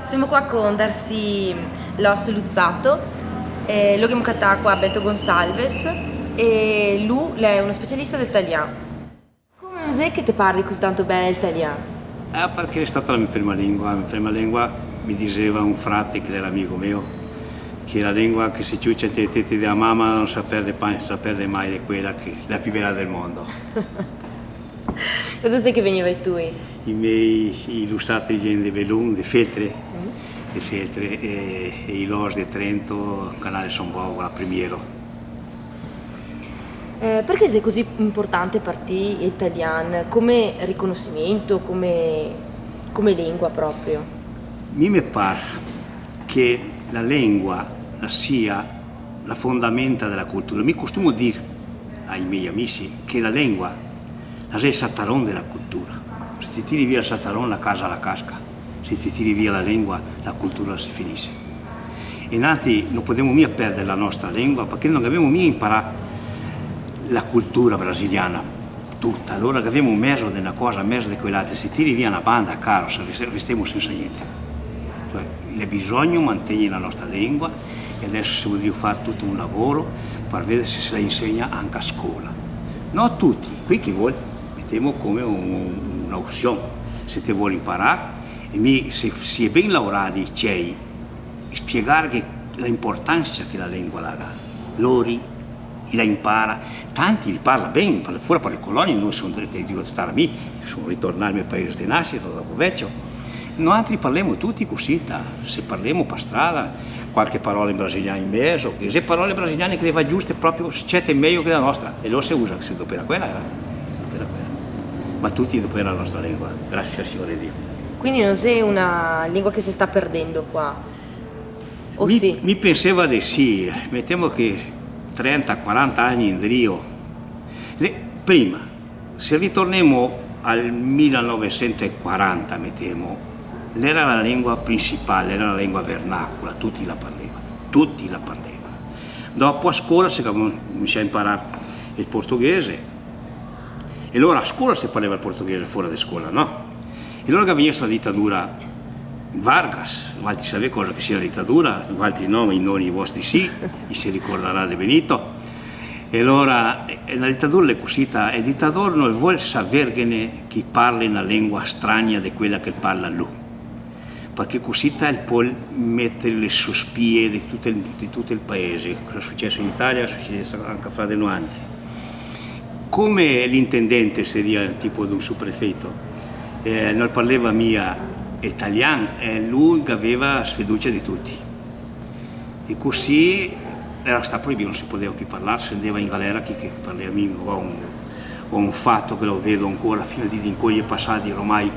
Siamo qua con Darcy Loss Luzzato, lo abbiamo qua a Beto Gonçalves e lui è uno specialista dell'italiano. Come sai che ti parli così tanto bene l'italiano? Perché è stata la mia prima lingua. La mia prima lingua mi diceva un frate che era amico mio, che la lingua che si ciuccia nei tetti della mamma non si perde mai, è quella che la più bella del mondo. Da dove sei che veniva tu? I miei illustrati vieni di Belun, di Feltre, e i Los di Trento, canale Sombogo, la Primiero. Perché sei così importante per te l'italiano come riconoscimento, come lingua proprio? Mi pare che la lingua sia la fondamenta della cultura. Mi costumo dire ai miei amici che la lingua è il sattaron della cultura. Se ti tiri via il sattaron, la casa la casca. Se ti tiri via la lingua, la cultura si finisce. E nati non possiamo mica perdere la nostra lingua perché non abbiamo mica imparato la cultura brasiliana tutta. Allora che abbiamo messo di una cosa, messo di quell'altra, se tiri via una banda, caro, restiamo senza niente. Cioè, c'è bisogno di mantenere la nostra lingua e adesso si vuole fare tutto un lavoro per vedere se se la insegna anche a scuola. Non a tutti, qui chi vuole, mettiamo come un'opzione. Se ti vuole imparare, e se si è ben lavorati, c'è spiegare che l'importanza che la lingua ha, loro la impara, tanti li parla bene, fuori per le colonie, noi sono devo stare a me, sono ritornato al mio paese di nascita dopo vecchio. Noi altri parliamo tutti così, se parliamo per strada, qualche parola in brasiliano in mezzo, che se parole brasiliane che le va giuste proprio c'è meglio che la nostra, e lo si usa, se dopo era quella, ma tutti dopo la nostra lingua, grazie al Signore Dio. Quindi non sei una lingua che si sta perdendo qua? O sì? Mi pensava di sì, mettiamo che 30-40 anni in Rio. Prima, se ritorniamo al 1940, mettiamo, era la lingua principale, era la lingua vernacula, tutti la parlavano. Dopo a scuola si cominciò a imparare il portoghese, e allora a scuola si parlava il portoghese, fuori di scuola no. E allora che veniva la dittatura Vargas, altri sapete cosa che sia la dittatura, altri no, i nonni vostri sì, si ricorderà di Benito. E allora la dittatura è così, il dittatore non vuole sapere chi parla una lingua strana di quella che parla lui, perché così può mettere le sospie di tutto il paese. Cosa è successo in Italia è successo anche fra di noi. Come l'intendente seria il tipo di un subprefetto, non parlava mia italiano e lui aveva sfiducia di tutti, e così era stato proibito, non si poteva più parlare, si andava in galera chi che parlava mio. Ho un fatto che lo vedo ancora fino al di in cui è passati ormai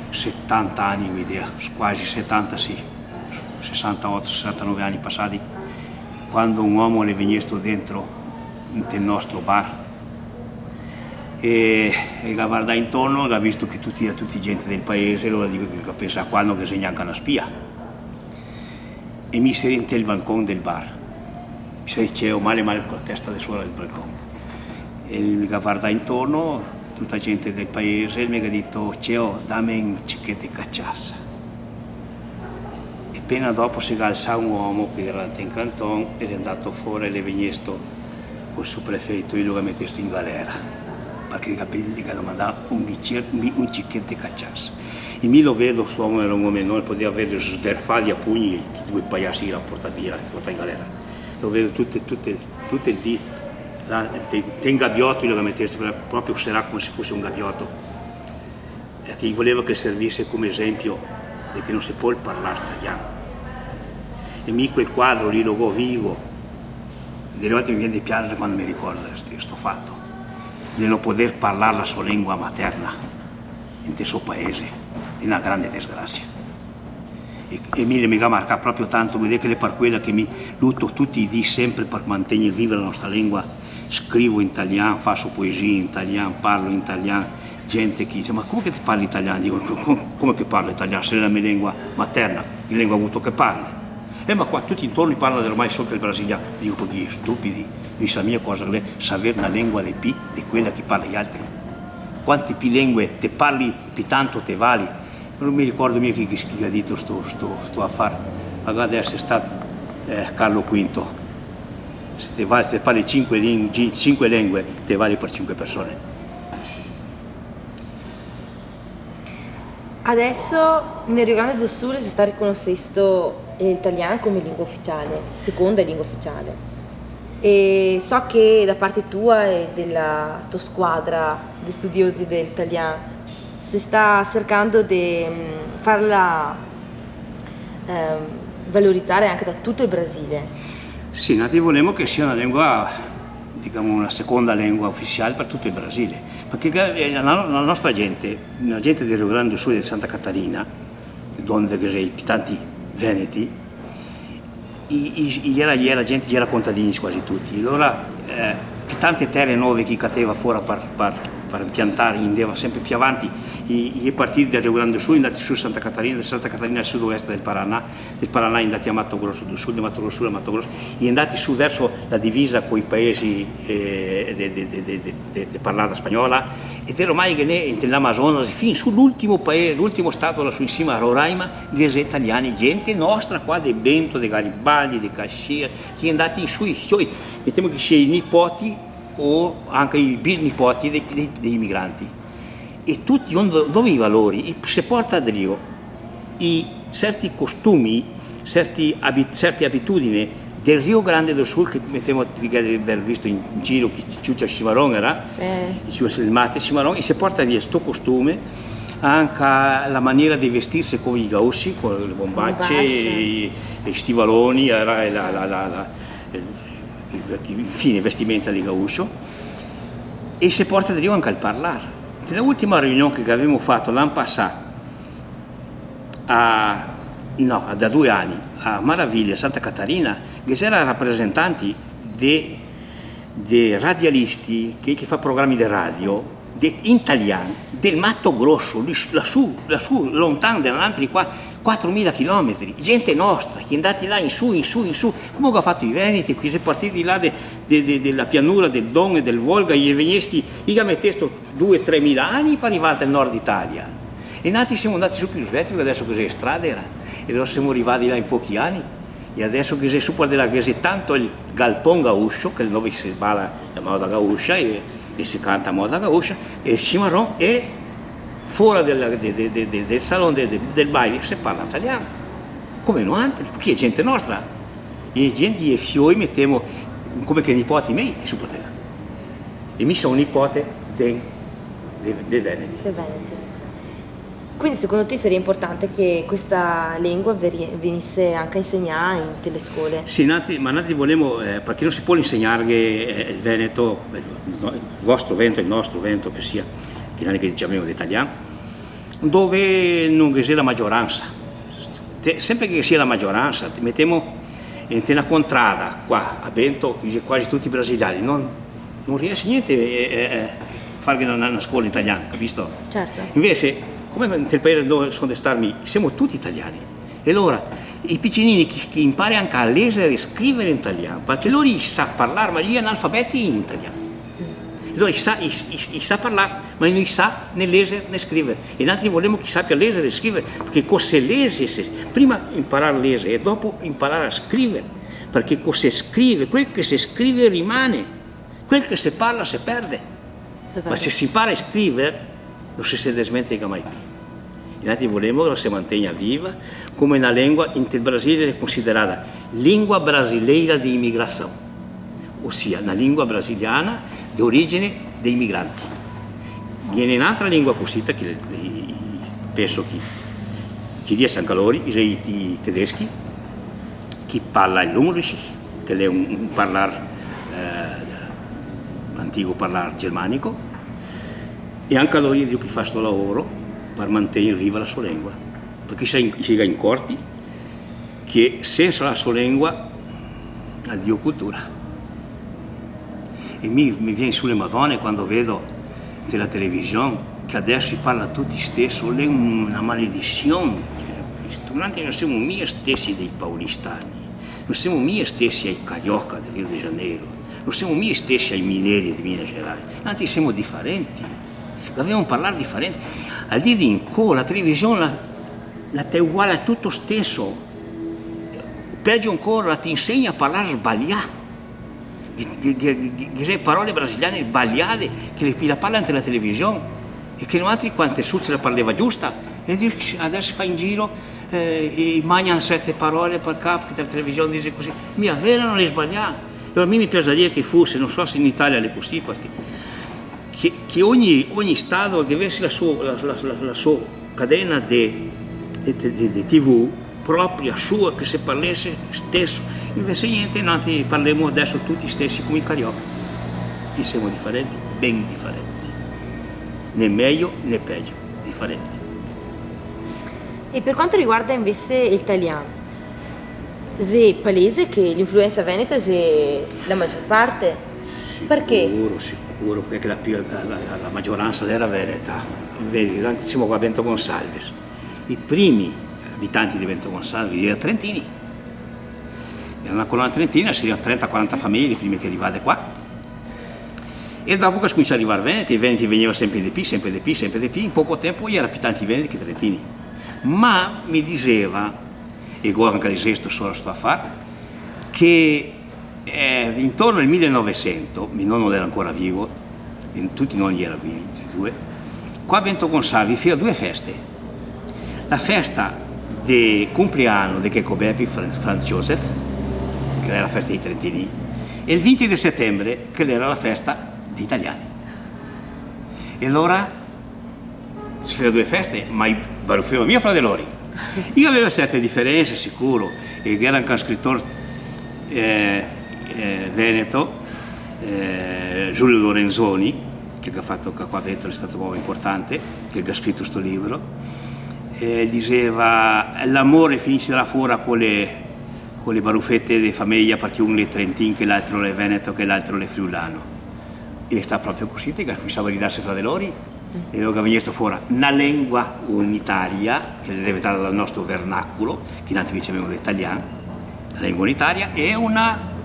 70 anni, un'idea, quasi 70 sì, 68-69 anni passati, quando un uomo le veniva dentro nel nostro bar e la guarda intorno, ha visto che tutti gente del paese, allora dico che pensa a quando che segna anche una spia, e mi si rente il balcone del bar, mi si dicevo male con la testa di suola del balcone, e mi guarda intorno tutta gente del paese e mi ha detto Ceo, dammi un cicchetto di cacciassa, e appena dopo si è alzato un uomo che era in canton ed è andato fuori e le vegnesto col suo prefetto e lo ha messo in galera perché capite che hanno mandato un cicchetto di cacciassa. E mi lo vedo, questo uomo era un uomo enorme, poteva avere sderfati a pugni e due pagliassi l'hanno portato via, portato in galera. Lo vedo tutto il dì, te in gabbiotto, io lo mettessi proprio sarà come se fosse un gabbiotto. E che voleva che servisse come esempio di che non si può parlare italiano. E mi quel quadro lì lo vivo, e delle volte mi viene di piangere quando mi ricordo questo fatto, di non poter parlare la sua lingua materna in suo paese, è una grande disgrazia. E mi ha marcato proprio tanto, vedete che è per quella che mi lutto tutti i giorni sempre per mantenere viva la nostra lingua, scrivo in italiano, faccio poesie in italiano, parlo in italiano, gente che dice ma come che ti parli italiano? Dico come che parlo italiano se è la mia lingua materna, la lingua avuto che parli. Ma qua tutti intorno parlano ormai solo il brasiliano, dico perché stupidi, mi sa mia cosa è sapere una lingua di quella che parla gli altri. Quante più lingue te parli, più tanto te vali. non mi ricordo mica chi ha detto sto affare, magari adesso è stato Carlo V. Se parli 5 lingue, te vale per 5 persone. Adesso nel Rio Grande do Sul si sta riconoscendo l'italiano come lingua ufficiale, seconda lingua ufficiale. E so che da parte tua e della tua squadra di studiosi dell'italiano si sta cercando di farla valorizzare anche da tutto il Brasile. Sì, noi vogliamo che sia una lingua, diciamo una seconda lingua ufficiale per tutto il Brasile, perché la nostra gente, la gente del Rio Grande do Sul e di Santa Catarina, donne degli abitanti veneti, la gente era contadini quasi tutti, allora tante terre nuove che cateva fuori per impiantare, andava sempre più avanti, i partiti del Rio Grande do Sul andati su Santa Catarina al sud-ovest del Paraná andati a Mato Grosso do Sul, Mato Grosso a Mato Grosso, e andati su verso la divisa con i paesi di parlata spagnola, ed era ormai che nell'Amazonas, fin sull'ultimo paese, l'ultimo stato lassù in cima a Roraima, gli italiani, gente nostra qua di Bento, di Garibaldi, di Cascia, che è andati in su, mettiamo che sia i nipoti o anche i bisnipoti dei migranti, e tutti dove i valori si porta a Rio i certi costumi, certe abitudini del Rio Grande do Sul, che mettiamo di aver visto in giro che Ciuccia Cimarron era, il mate Cimarron, e si porta via questo costume, anche la maniera di vestirsi con i gaussi, con le bombacce, i stivaloni, infine vestimenta di gauscio, e si porta da Rio anche al parlare. Nell'ultima riunione che abbiamo fatto l'anno passato, da 2 anni, a Maraviglia, Santa Catarina, che c'erano rappresentanti dei radialisti che fa programmi di radio, in italiano, del Mato Grosso, lassù lontano dall'altri qua, 4.000 chilometri, gente nostra, che è andati là in su, come ha fatto i Veneti, qui si è partiti là della pianura del Don e del Volga, gli venesti, gli ha messo 2-3 mila anni per arrivare al nord Italia. E siamo andati su più svetti, perché adesso cos'è strada era, e allora siamo arrivati là in pochi anni, e adesso che si super della che c'è tanto il galpon gauscio, che dove si balla la moda gauscia e si canta a moda gauscia, e il cimarron, e fuori del salone del baile si parla italiano, come noi altri, perché è gente nostra, e gente e fioi mettiamo come che nipoti miei su poteva, e mi sono nipote dei Veneti. Quindi secondo te sarebbe importante che questa lingua venisse anche insegnata in le scuole? Sì, ma noi vogliamo, perché non si può insegnare il Veneto, il vostro Veneto, il nostro Veneto, che sia, che non è che diciamo l'italiano, dove non c'è la maggioranza. Sempre che sia la maggioranza, ti mettiamo nella contrada qua a Bento, quasi tutti brasiliani, non riesce niente a fare una scuola italiana, capisco? Certo. Invece, come nel paese dove sono starmi, siamo tutti italiani. E allora i piccinini che imparano anche a leggere e scrivere in italiano, perché loro sanno parlare, ma gli analfabeti in italiano. Allora sa parlare, ma non sa né leggere né scrivere. E noi vogliamo che sappia leggere e scrivere, perché se legge, prima imparare a leggere e dopo imparare a scrivere, perché se scrive, quel che si scrive rimane, quel che si parla si perde. Ma se si impara a scrivere, non si dimentica mai più. E noi vogliamo che si mantenga viva come una lingua in il Brasile è considerata lingua brasileira di immigrazione, ossia una lingua brasiliana di origine dei migranti. Viene un'altra lingua così che penso che riesce anche loro, i tedeschi, che parla il Lumrisch, che è un antico parlare germanico, e anche loro di chi fa questo lavoro per mantenere viva la sua lingua, perché si è accorti che senza la sua lingua addio cultura. E mi viene sulle madonne quando vedo della televisione che adesso si parla tutti stesso, è una maledizione. Noi non siamo mica stessi dei paulistani, non siamo mica stessi ai carioca del Rio de Janeiro, non siamo mica stessi ai mineri di Minas Gerais, noi siamo differenti. Dovevamo parlare differente. Al di in co, la televisione la ti è uguale a tutto stesso. Peggio ancora, ti insegna a parlare sbagliato. Che parole brasiliane sbagliate che la parlano nella televisione e che noi altri quante succe la parleva giusta e adesso fa in giro e mangiano certe parole per capo che la televisione dice così. Mia vera non è sbagliata. Allora a me mi piacerebbe che fosse, non so se in Italia è così, che ogni Stato che avesse la sua catena di TV propria sua, che si parlasse stesso. Invece niente, noi parliamo adesso tutti stessi come i carioca. E siamo differenti, ben differenti. Né meglio né peggio, differenti. E per quanto riguarda invece l'italiano, è palese che l'influenza veneta è la maggior parte? Perché? Sicuro, perché la maggioranza era veneta. Vedi, noi siamo qua a Bento Gonsalves. I primi abitanti di Bento Gonsalves erano trentini. Era una colonna trentina, si erano 30-40 famiglie prima che arrivate qua. E dopo che cominciò ad arrivare veneti, i veneti venivano sempre di più, in poco tempo erano più tanti veneti che trentini. Ma mi diceva, e ora anche l'esesto solo sto a fare, che intorno al 1900, mio nonno era ancora vivo, tutti i nonni erano vivi, tutti e due, qua a Bento Gonsalves fino a due feste. La festa di compleanno di Checco Bepi, Franz Joseph, che era la festa dei trentini, e il 20 di settembre, che era la festa degli italiani. E allora si faceva due feste, ma baruffava mio fra di loro. Io avevo certe differenze, sicuro, e era anche un scrittore veneto, Giulio Lorenzoni, che ha fatto qua dentro, è stato molto importante, che ha scritto questo libro, diceva l'amore finisce là fuori con le baruffette di famiglia, perché uno è trentin, che l'altro è veneto, che l'altro è friulano. E sta proprio così, che cominciava a ridarsi fra di loro. E allora veniva fuori una lingua unitaria che deve dare dal nostro vernacolo, che noi dicevamo l'italiano, la lingua unitaria, e una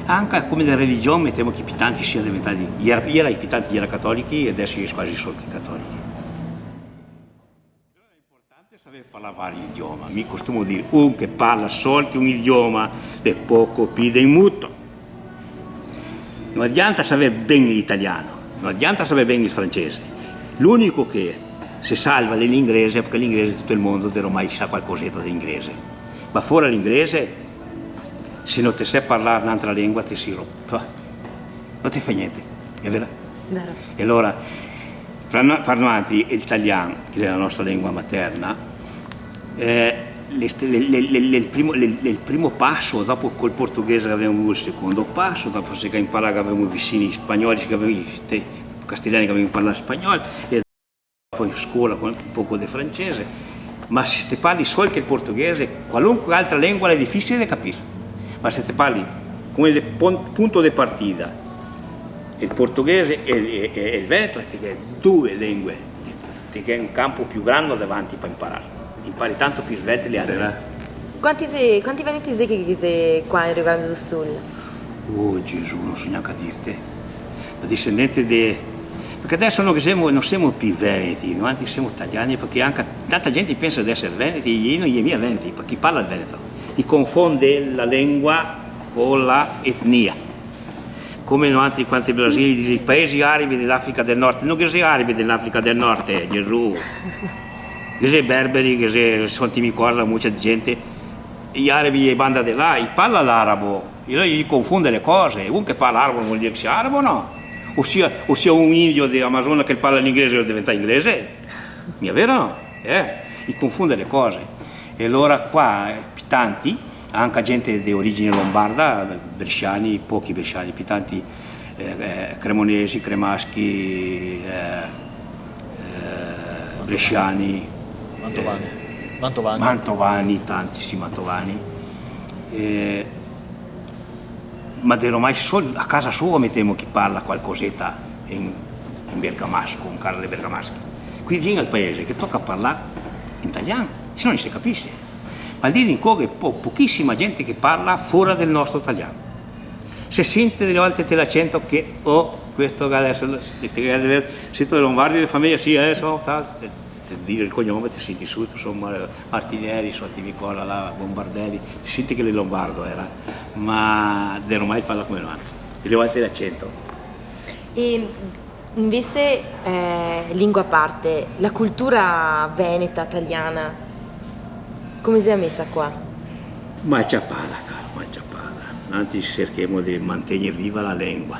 anche come la religione, mettiamo che i pitanti siano diventati, i pitanti erano cattolici e adesso sono quasi solo cattolici. È importante sapere parlare vari idiomi. Mi costumo dire, uno che parla solo un idioma è poco più in muto. Non adianta sapere bene l'italiano, non adianta sapere bene il francese. L'unico che si salva è l'inglese, perché l'inglese tutto il mondo ormai sa qualcosetta di inglese. Ma fuori l'inglese, se non ti sai parlare un'altra lingua, ti si rompe. Non ti fa niente, è vero? Vero. E allora, per noi l'italiano, che è la nostra lingua materna, il primo passo, dopo col portoghese avevamo il secondo passo, dopo se imparare avevamo i vicini spagnoli, che avevamo i castigliani che avevano parlato spagnolo, e poi in scuola con un poco di francese, ma se ti parli solo che il portoghese, qualunque altra lingua è difficile da capire, ma se ti parli come il punto di partita, il portoghese e il veneto, ti hai due lingue, ti hai un campo più grande davanti per imparare, impari tanto più svelte le altre. Quanti veneti sei che sei qua in Rio Grande do Sul? Oh Gesù, non so neanche a dirti, ma discendente di... Perché adesso non siamo più veneti, noi siamo italiani, perché anche tanta gente pensa di essere veneti, io non è mia veneti, perché parla il veneto, e confonde la lingua con l'etnia. Come noi altri quanti in Brasile dicono i paesi arabi dell'Africa del Nord, non che sia arabi dell'Africa del Nord, Gesù, che sia berberi, che sono timi cosa, molta gente, gli arabi e banda di là, parla l'arabo, io gli confonde le cose, uno che parla arabo vuol dire che sia arabo, no? O sia un indio di Amazona che parla l'inglese e diventa inglese, mi è vero o no? E confonde le cose. E allora qua tanti, anche gente di origine lombarda, bresciani, pochi bresciani, tanti cremonesi, cremaschi, bresciani, mantovani, tantissimi mantovani. Ma ormai solo a casa sua mettiamo chi parla qualcosetta in bergamasco, un carro di bergamaschi. Qui viene al paese che tocca parlare in italiano, se no non si capisce. Ma al dire in cuore pochissima gente che parla fuori del nostro italiano. Se sente delle volte te l'accento che questo adesso sento dei lombardi di famiglia, sì, adesso dire il cognome ti senti subito, insomma, Martinelli, Sottimicola, là, Bombardelli, ti senti che è lombardo era, ma non mai parla come noi, delle volte l'accento. E invece, lingua a parte, la cultura veneta, italiana, come si è messa qua? Mangiapada, caro, mangiapada. Anzi, cerchiamo di mantenere viva la lingua.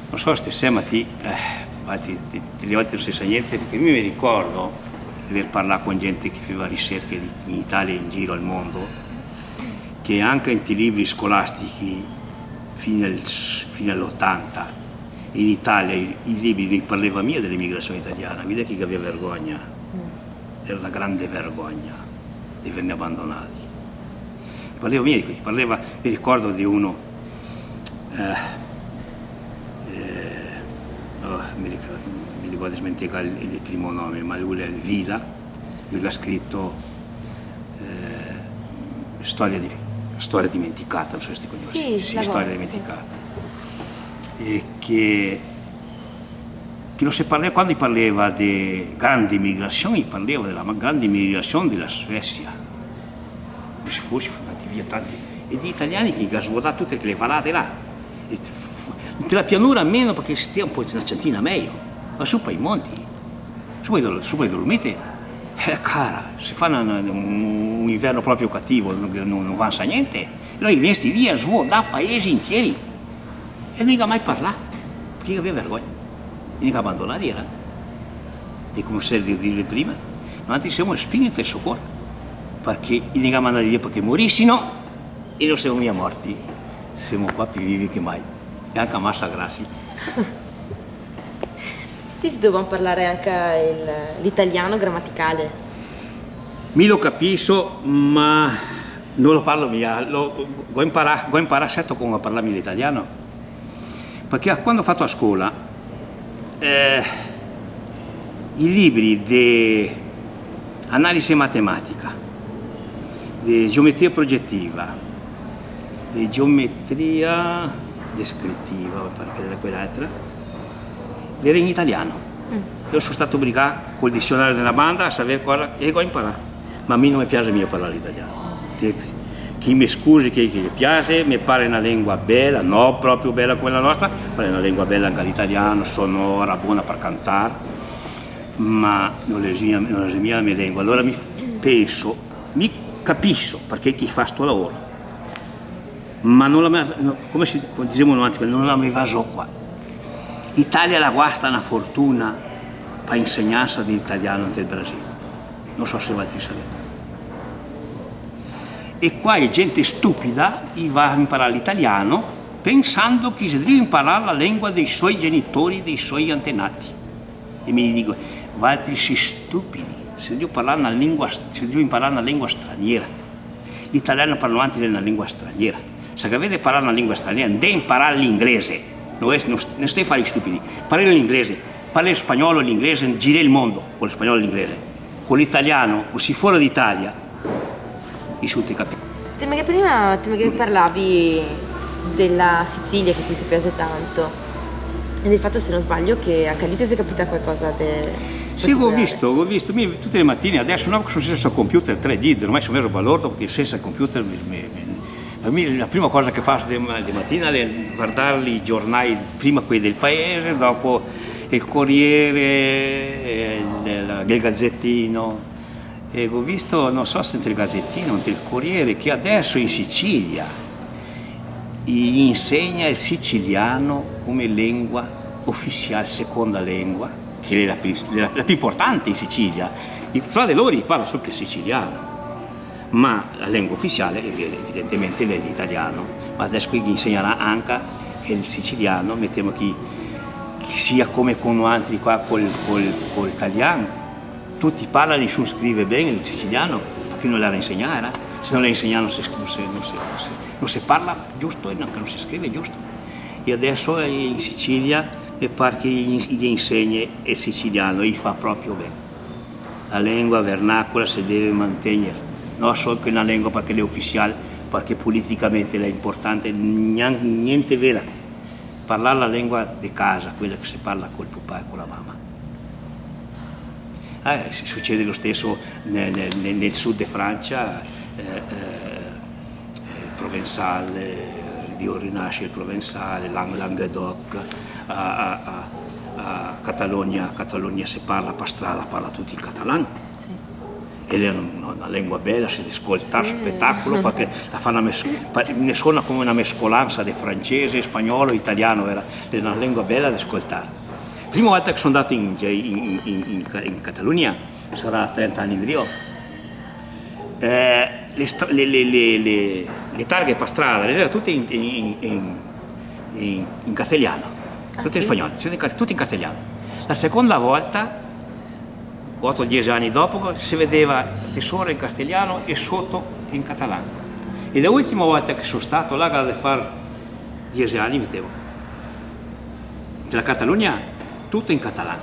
Non so se ma le volte non si sa niente, perché io mi ricordo di aver parlato con gente che faceva ricerche in Italia e in giro al mondo, che anche in libri scolastici fino all'80 in Italia i libri ne parlavano mia dell'immigrazione italiana, vedi che aveva vergogna, era una grande vergogna di venire abbandonati. Parleva mia, mi ricordo di uno, mi ricordo dimenticare il primo nome, ma lui è il Vila, lui ha scritto storia dimenticata, non so se ti conosci, Sì, storia dimenticata. E che non si parlava, quando parlava di grandi migrazioni, parlava della grande migrazione della Svezia, come se fosse andati via tanti, e di italiani che hanno svuotato tutte le vallate là, e della pianura meno perché stia un po' una centina meglio, ma su per i monti, su per i Dolomiti, cara, si fa un inverno proprio cattivo, non avanza niente, noi vieni via, svuotati paesi interi, e non ha mai parlato, perché aveva vergogna, non ha abbandonato era. E come si deve dire prima, noi siamo spirito e soccorso, perché non ha mandato via perché morissimo e non siamo mica morti, siamo qua più vivi che mai, e anche a massa grassi. Ti si doveva parlare anche l'italiano grammaticale. Mi lo capisco, ma non lo parlo mia, ho imparato certo come parlare l'italiano. Perché quando ho fatto a scuola i libri di analisi matematica, di geometria progettiva, di geometria descrittiva, perché era quell'altra, era in italiano. Io sono stato obbligato col dizionario della banda a sapere cosa e ho imparato, ma a me non mi piace mio parlare l'italiano. Chi mi scusi che gli piace, mi pare una lingua bella, non proprio bella come la nostra, ma è una lingua bella anche l'italiano, sonora, buona per cantare, ma non è mia la mia lingua. Allora mi capisco perché chi fa sto lavoro, ma come dicevano anche, non la mi vaso qua. L'Italia la guasta una fortuna per insegnarsi l'italiano nel Brasile, non so se va a sapere. E qua è gente stupida che va a imparare l'italiano pensando che si deve imparare la lingua dei suoi genitori, dei suoi antenati. E mi dico, altri si stupidi, si deve imparare una lingua straniera. L'italiano parla anche nella lingua straniera. Se avete parlare una lingua straniera, non deve imparare l'inglese, non stai a fare gli stupidi. Parli l'inglese, parli spagnolo e l'inglese, gira il mondo con lo spagnolo e l'inglese. Con l'italiano, o si fuori d'Italia, Prima parlavi della Sicilia che ti piace tanto e del fatto, se non sbaglio, che a Cali ti è capita qualcosa di... Sì, ho visto, tutte le mattine, adesso non sono senza computer 3D, ormai sono messo balordo perché senza computer la prima cosa che faccio di mattina è guardare i giornali, prima quelli del paese, dopo il Corriere, il Gazzettino. E ho visto, non so se il Gazzettino o il Corriere, che adesso in Sicilia insegna il siciliano come lingua ufficiale, seconda lingua, che è la più importante in Sicilia. Fra di loro parla solo il siciliano, ma la lingua ufficiale evidentemente è l'italiano, ma adesso qui insegnerà anche il siciliano, mettiamo che sia come con altri qua col italiano. Tutti parlano, nessuno scrive bene il siciliano, perché non l'ha insegnato, se non l'ha insegnato non si parla giusto e non si scrive giusto. E adesso in Sicilia mi pare che gli insegna il siciliano e fa proprio bene. La lingua vernacola si deve mantenere, non solo che una lingua perché è ufficiale, perché politicamente è importante, niente vera, parlare la lingua di casa, quella che si parla col papà e con la mamma. Succede lo stesso nel sud di Francia, Provenzale, di rinasce il Provenzale, Languedoc, a Catalogna si parla, Pastrada parla tutti in catalano. Sì. Ed è una lingua bella, si ascolta spettacolo perché la fa ne suona come una mescolanza di francese, spagnolo, italiano, è una lingua bella da ascoltare. La prima volta che sono andato in Catalogna, sarà 30 anni di le targhe per strada erano tutte in castigliano, tutte in spagnolo, tutte in castigliano. La seconda volta, 8-10 anni dopo, si vedeva tesoro in castigliano e sotto in catalano. E l'ultima volta che sono stato là a fare 10 anni, mettevo la Catalogna tutto in catalano,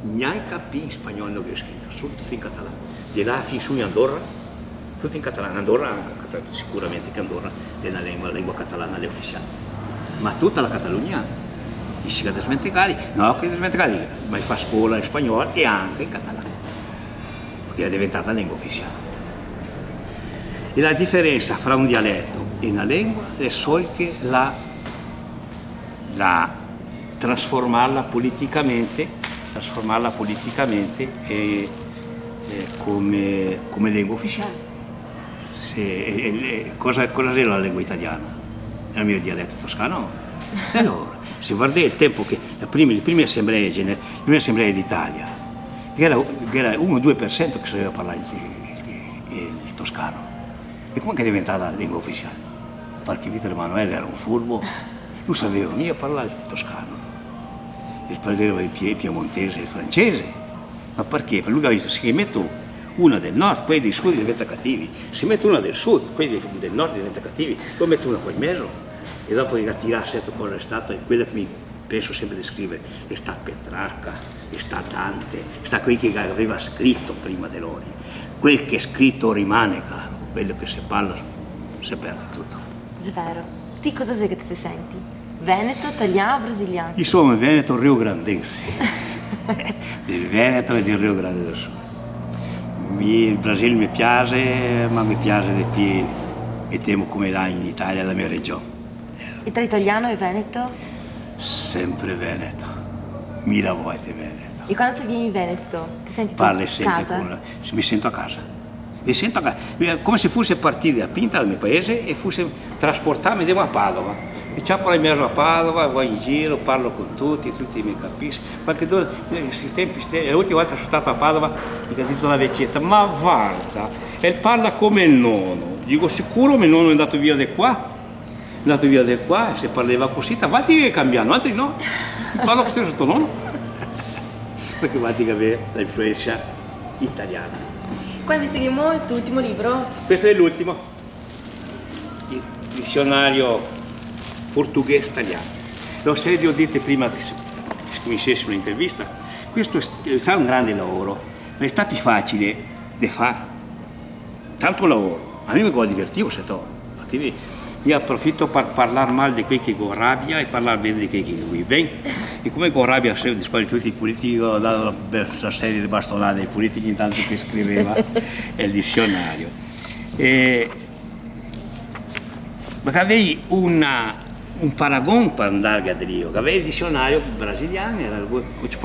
neanche più in spagnolo non avevo scritto, tutto in catalano. Di là fin su in Andorra, tutto in catalano. Andorra, sicuramente che Andorra è la lingua catalana è ufficiale, ma tutta la Catalogna si è smenticati, no che smenticati, ma fa scuola in spagnolo e anche in catalano, perché è diventata lingua ufficiale. E la differenza fra un dialetto e una lingua è solo che la trasformarla politicamente come lingua ufficiale. Cosa è la lingua italiana? È il mio dialetto toscano. E allora, se guardi il tempo che le prime assemblee d'Italia, che era 1-2% che sapeva parlare il toscano, e come è diventata la lingua ufficiale? Perché Vittor Emanuele era un furbo, non sapeva mica parlare il toscano, pareva il piemontese e il francese. Ma perché? Per lui ha visto, se metto una del nord, quelli del sud diventano cattivi, se metto una del sud, quelli del nord diventano cattivi, poi metto una qua in mezzo, e dopo che tirare sette con l'estate, è quella che mi penso sempre di scrivere, è sta Petrarca, è sta Dante, sta quelli che aveva scritto prima di loro. Quel che è scritto rimane, caro, quello che si parla si perde tutto. È vero. Ti cosa sei che ti senti? Veneto, italiano o brasiliano? Io sono veneto riograndense, del Veneto e del Rio Grande do Sul. Il Brasile mi piace, ma mi piace di più, e temo come là in Italia, la mia regione. E tra italiano e Veneto? Sempre Veneto, 1000 volte Veneto. E quando ti vieni in Veneto, ti senti tu Parli a sempre casa? Mi sento a casa. Mi sento a casa, come se fosse partito da Pinta dal mio paese e fosse trasportarmi a Padova. Mi ciappo in mezzo a Padova, vado in giro, parlo con tutti mi capiscono. Qualche l'ultima volta sono stato a Padova mi ha detto una vecchietta, ma guarda, e parla come il nonno. Dico sicuro, mio nonno è andato via di qua, e se parleva così, vatti che cambiano, altri no. Parlo così sotto nonno. Perché vatti che avere l'influenza italiana. Qua seguiamo il tuo ultimo libro? Questo è l'ultimo, il dizionario portoghese-italiano. Lo sai, vi ho detto prima che cominciassimo l'intervista, questo è stato un grande lavoro, ma è stato facile da fare, tanto lavoro. A me mi ho divertito, perché io approfitto per parlare male di quelli che con rabbia e parlare bene di quelli che vuoi bene. E come con rabbia sempre di scuola tutti i politici, ho dato una serie di bastonate ai politici intanto che scriveva il dizionario. Ma avevi un paragon per andare a Rio, che aveva il dizionario brasiliano, era il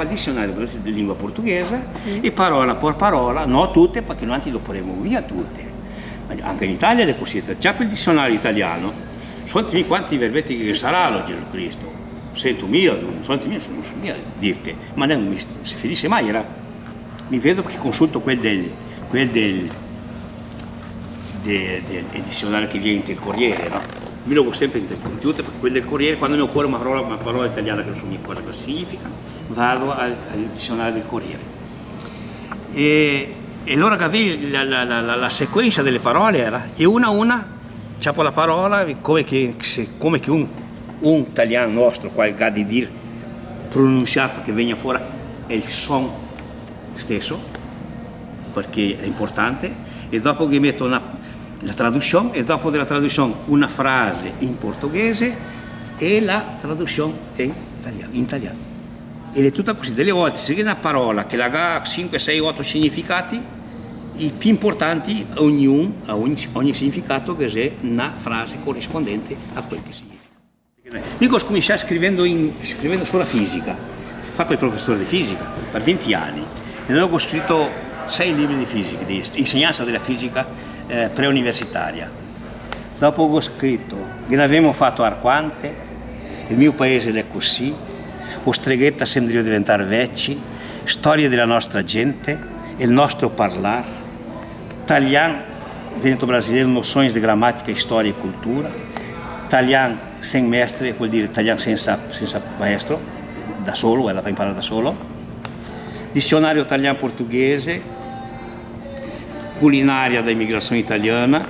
dizionario di lingua portoghese, e parola per parola, no tutte, perché noi lo porremo via tutte. Ma anche in Italia le cosiddette, già per il dizionario italiano, sono quanti verbetti che sarà lo Gesù Cristo? 100.000, non so mia dirti, ma non si finisce mai, mi vedo perché consulto quel del dizionario che viene del Corriere, no? Mi lo sempre in computer perché quel del Corriere, quando mi occorre una parola italiana che non so mica cosa che significa, vado al dizionario del Corriere. E allora avevi la sequenza delle parole era, e una a una, c'apo la parola, come che un italiano nostro, qualcosa di dire, pronunciato che venga fuori, è il son stesso, perché è importante, e dopo che metto la traduzione e dopo della traduzione una frase in portoghese e la traduzione in italiano. Ed è tutta così, delle volte se viene una parola che ha 5, 6, 8 significati, i più importanti a ogni significato che sia una frase corrispondente a quel che significa. Io ho cominciato scrivendo sulla fisica, ho fatto il professore di fisica per 20 anni e allora ho scritto 6 libri di fisica, di insegnanza della fisica preuniversitaria. Dopo ho scritto che l'abbiamo fatto arquante, il mio paese è così, o streghetta sembra di diventare vecchi, storia della nostra gente, il nostro parlare, italiano, veneto brasileiro, noções di grammatica, storia e cultura, italiano sem mestre, vuol dire italiano senza maestro, da solo, ela vai imparare da solo, dizionario italiano-portoghese, culinária da imigração italiana,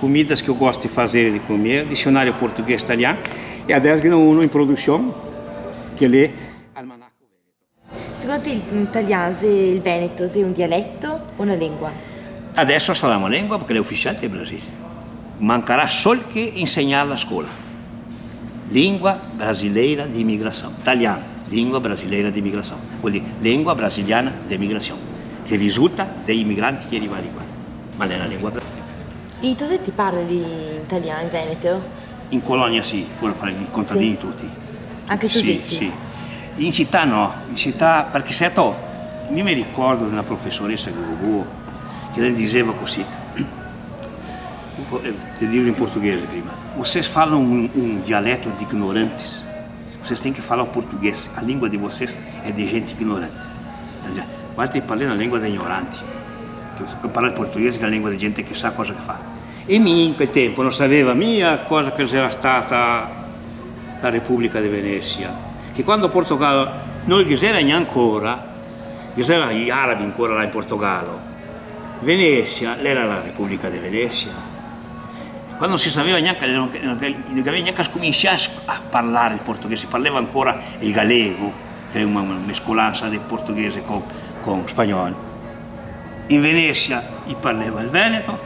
comidas que eu gosto de fazer e de comer, dicionário português-italiano e adesso ne ho uno in produzione che è Almanacco Veneto. Secondo te l'italiano è il veneto, è un dialetto o una lingua? Adesso sarà una lingua perché è ufficiale del Brasile. Mancherà solo che insegnarla a scuola. Lingua brasileira di immigrazione. Italiano, lingua brasileira di immigrazione. Vuol dire lingua brasiliana di immigrazione, che risulta degli immigranti che arrivano qua. Ma non è una lingua brasiliana. E tu ti parli italiano in Veneto? In colonia sì, i contadini tutti. Anche tu sì, sì. In città no, in città perché io mi ricordo di una professoressa che lei diceva così, ti dico in portoghese prima, vocês falam um dialetto di ignorantes, vocês têm que falar o português, a língua de vocês é de gente ignorante. Guarda, ti parli una lingua di ignoranti, tu parli il portoghese che è la lingua di gente che sa cosa che fa. E in quel tempo non sapeva mia cosa che era stata la Repubblica di Venezia, che quando Portogallo non c'era neanche ancora, c'erano gli arabi ancora là in Portogallo, Venezia era la Repubblica di Venezia. Quando non si sapeva neanche, non aveva neanche cominciato a parlare il portoghese, si parlava ancora il gallego, che è una mescolanza del portoghese con spagnolo. In Venezia gli parlava il veneto,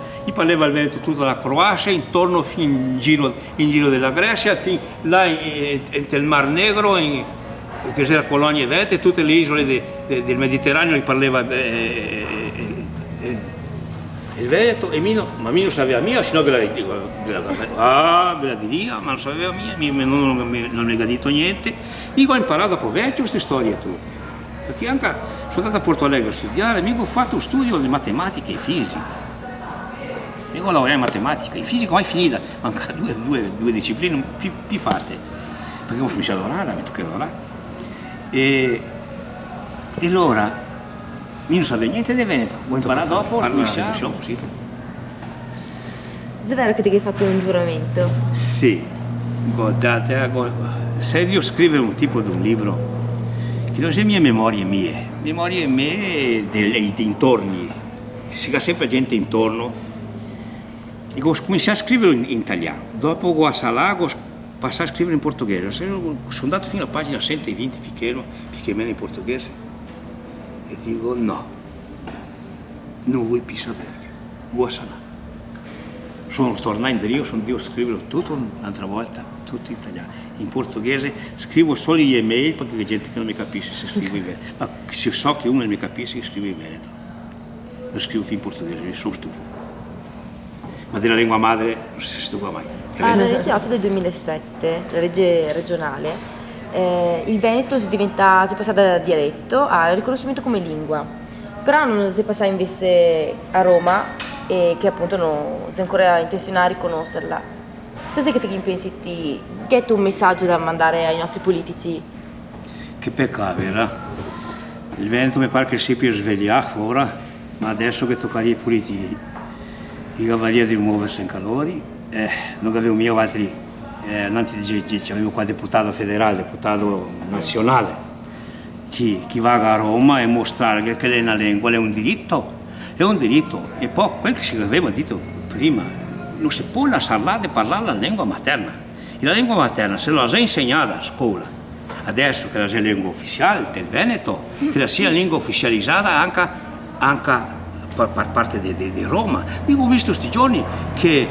tutta la Croazia, intorno fin in giro della Grecia, fin là nel Mar Negro, che era colonia venete, tutte le isole del Mediterraneo, parlava il veneto, e ma mio sapeva mia, sennò che la diria, ma non sapeva mia, non mi ha detto niente. Io ho imparato dopo vecchio queste storie tutte, perché anche sono andato a Porto Alegre a studiare, ho fatto un studio di matematica e fisica. Io ho lavorato in matematica, in fisica mai finita, manca due discipline più fatte, perché ho cominciato a lavorare, mi tocca lavorare. E allora, io non sapevo niente di Veneto, ho imparato dopo, ho cominciato così. È vero che ti hai fatto un giuramento? Sì, guardate, se io scrivo un tipo di un libro, che non sono memorie mie dei dintorni, si ha sempre gente intorno. E ho cominciato a scrivere in italiano, dopo ho ho passato a scrivere in portoghese, sono andato fino alla pagina 120 più meno in portoghese e dico no, non vuoi più sapere, vuoi sanare. Sono tornato indietro, sono andato a scrivere tutto un'altra volta, tutto in italiano. In portoghese scrivo solo gli email perché c'è gente che non mi capisce se scrivo in veneto, ma se so che uno non mi capisce scrivo in veneto, lo scrivo più in portoghese, mi sono stufo. Ma della lingua madre non si stufa mai. La legge 8 del 2007, la legge regionale, il veneto si passa da dialetto al riconoscimento come lingua, però non si passa invece a Roma e che appunto non si è ancora intenzionata a riconoscerla. Se che ti pensi che è un messaggio da mandare ai nostri politici? Che peccato, vero? Il veneto mi pare che si sia svegliato ora, ma adesso che tocca ai politici i cavalieri di muoversi in calori, non avevo mio altri, avevo qua deputato federale, deputato nazionale, che va a Roma e mostrare che è una lingua, è un diritto, e poi quel che si aveva detto prima, non si può lasciare di parlare la lingua materna, e la lingua materna se la già insegnata a scuola, adesso che la sia lingua ufficiale del Veneto, che la sia lingua ufficializzata anche per parte di Roma. Io ho visto questi giorni che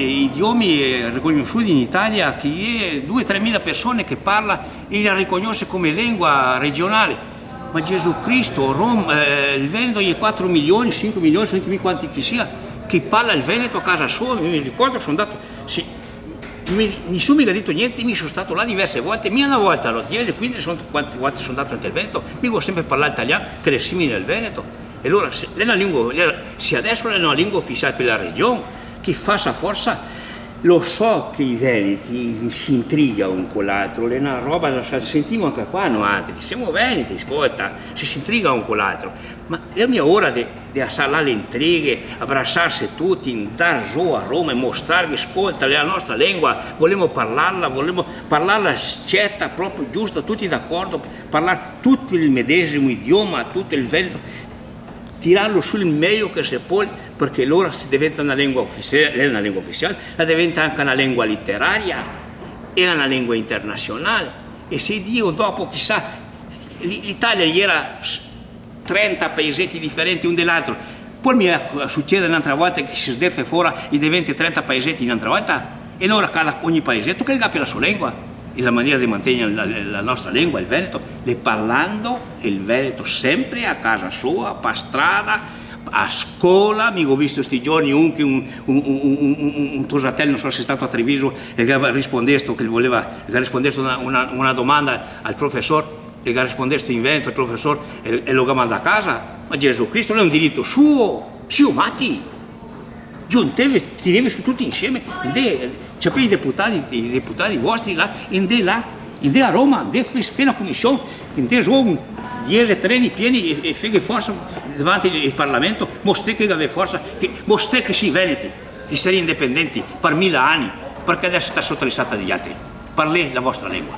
idiomi riconosciuti in Italia, che 2-3 mila persone che parlano e la riconosce come lingua regionale. Ma Gesù Cristo, Roma, il Veneto gli 4 milioni, 5 milioni, sentimi quanti che sia, che parla il Veneto a casa sua. Mi ricordo che sono andato, nessuno mi ha detto niente, mi sono stato là diverse volte, una volta all'ho 10, quindi quante volte sono andato nel Veneto, mi ho sempre parlato italiano, che è simile al Veneto. E allora, se adesso è una lingua ufficiale per la regione, che fa sa forza. Lo so che i veneti si intrigano con l'altro, è una roba, la sentiamo anche qua noi altri, siamo veneti, ascolta, si intrigano con l'altro, ma è la mia ora di assallare le intrighe, abbracciarsi tutti, andare giù a Roma e mostrare che ascolta la nostra lingua, vogliamo parlarla certa, proprio giusta, tutti d'accordo, parlare tutti il medesimo idioma, tutto il veneto, tirarlo sul meglio che si può, perché allora si diventa una lingua ufficiale, la diventa anche una lingua letteraria e una lingua internazionale. E se Dio dopo, chissà, l'Italia gli era 30 paesetti differenti un dell'altro, poi mi succede un'altra volta che si sdeffe fuori e diventa 30 paesetti un'altra volta, e allora ogni paesetto che capisce la sua lingua. E la maniera di mantenere la nostra lingua, il Veneto, le parlando il Veneto sempre a casa sua, per strada, a scuola. Mi ho visto questi giorni anche un tuo fratello, non so se è stato a Treviso, che aveva risposto una domanda al professore, e che ha risposto in Veneto il professore e lo ha mandato a casa. Ma Gesù Cristo non è un diritto suo, matti, tirevi su tutti insieme. C'è i deputati vostri là, in a Roma, fino alla commissione, sono 10 treni pieni e fighe forza davanti al Parlamento, mostri che aveva forza, mostri che si veneti, di essere indipendenti per 1000 anni, perché adesso sta sotto l'istata degli altri. Parli la vostra lingua.